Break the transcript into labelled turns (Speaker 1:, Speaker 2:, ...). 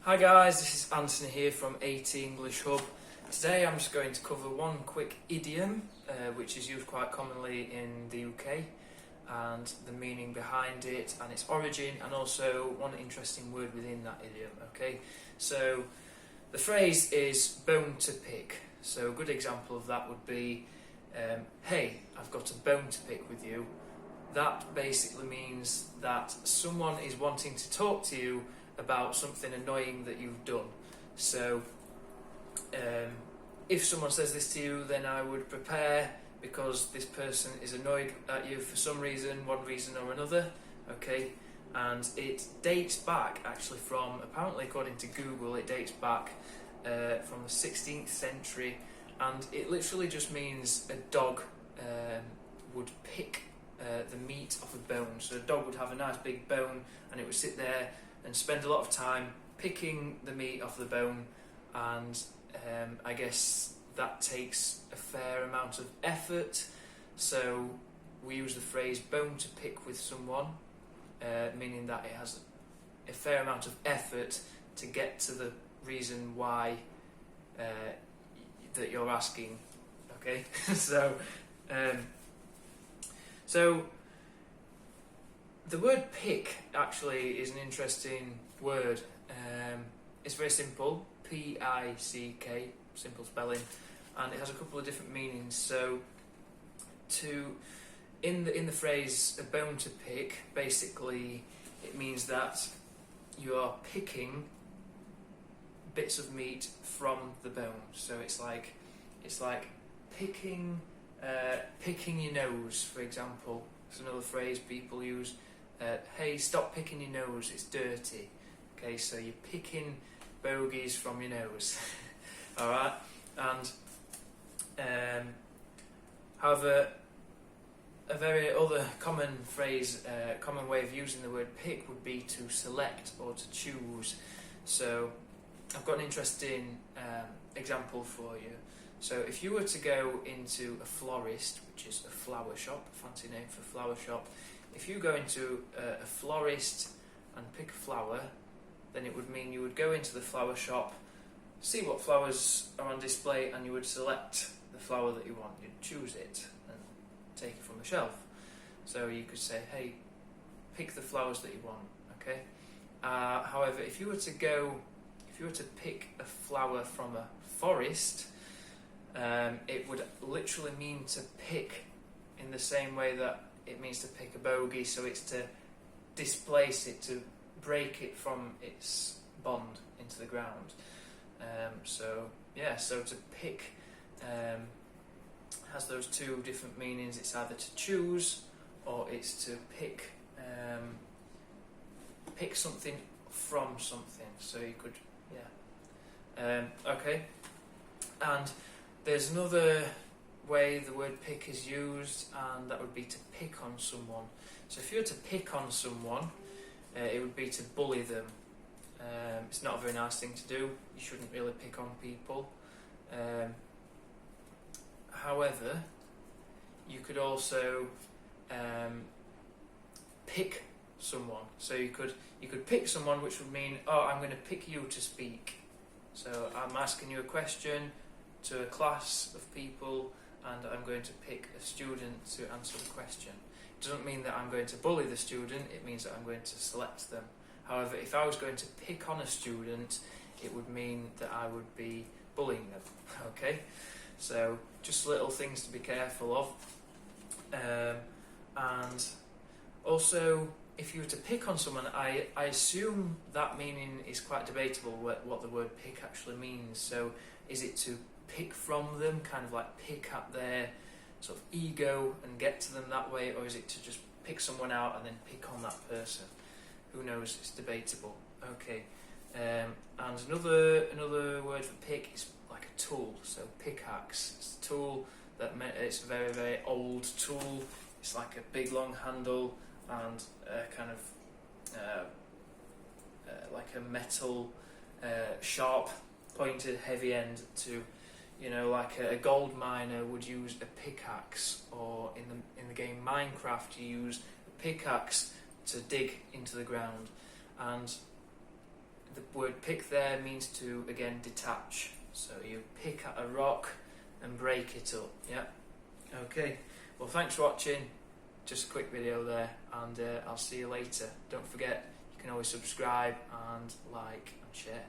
Speaker 1: Hi guys, this is Anthony here from AT English Hub. Today I'm just going to cover one quick idiom which is used quite commonly in the UK, and the meaning behind it and its origin, and also one interesting word within that idiom. Okay, so the phrase is bone to pick. So a good example of that would be hey, I've got a bone to pick with you. That basically means that someone is wanting to talk to you about something annoying that you've done. So if someone says this to you, then I would prepare, because this person is annoyed at you for some reason, one reason or another. Okay, and it dates back actually from, apparently according to Google, it dates back from the 16th century, and it literally just means a dog would pick the meat off a bone. So a dog would have a nice big bone and it would sit there and spend a lot of time picking the meat off the bone, and I guess that takes a fair amount of effort. So we use the phrase bone to pick with someone, meaning that it has a fair amount of effort to get to the reason why that you're asking. Okay, so the word pick actually is an interesting word. It's very simple, P-I-C-K, simple spelling, and it has a couple of different meanings. So in the phrase a bone to pick, basically it means that you are picking bits of meat from the bone. So it's like picking your nose, for example. It's another phrase people use. Hey, stop picking your nose, it's dirty. Okay, so you're picking bogies from your nose. Alright, and however, a very other common phrase, common way of using the word pick would be to select or to choose. So I've got an interesting example for you. So if you were to go into a florist, which is a flower shop, a fancy name for flower shop, if you go into a florist and pick a flower, then it would mean you would go into the flower shop, see what flowers are on display, and you would select the flower that you want. You'd choose it and take it from the shelf. So you could say, hey, pick the flowers that you want. Okay. However, if you were to pick a flower from a forest, it would literally mean to pick in the same way that it means to pick a bogey. So it's to displace it, to break it from its bond into the ground. So to pick has those two different meanings. It's either to choose or it's to pick something from something. So you could, okay. And there's another way the word pick is used, and that would be to pick on someone. So if you were to pick on someone, it would be to bully them. It's not a very nice thing to do. You shouldn't really pick on people. However, you could also pick someone. So you could pick someone, which would mean, oh, I'm going to pick you to speak. So I'm asking you a question to a class of people, and I'm going to pick a student to answer the question. It doesn't mean that I'm going to bully the student, it means that I'm going to select them. However, if I was going to pick on a student, it would mean that I would be bullying them. Okay, so just little things to be careful of. And also, if you were to pick on someone, I assume that meaning is quite debatable, what the word pick actually means. So is it to pick from them, kind of like pick at their sort of ego and get to them that way, or is it to just pick someone out and then pick on that person? Who knows? It's debatable. Okay, and another word for pick is like a tool. So pickaxe. It's a tool that it's a very, very old tool. It's like a big long handle and kind of like a metal, sharp, pointed, heavy end to, like a gold miner would use a pickaxe, or in the game Minecraft you use a pickaxe to dig into the ground. And the word pick there means to, again, detach. So you pick at a rock and break it up, yeah? Okay, well thanks for watching, just a quick video there, and I'll see you later. Don't forget, you can always subscribe and like and share.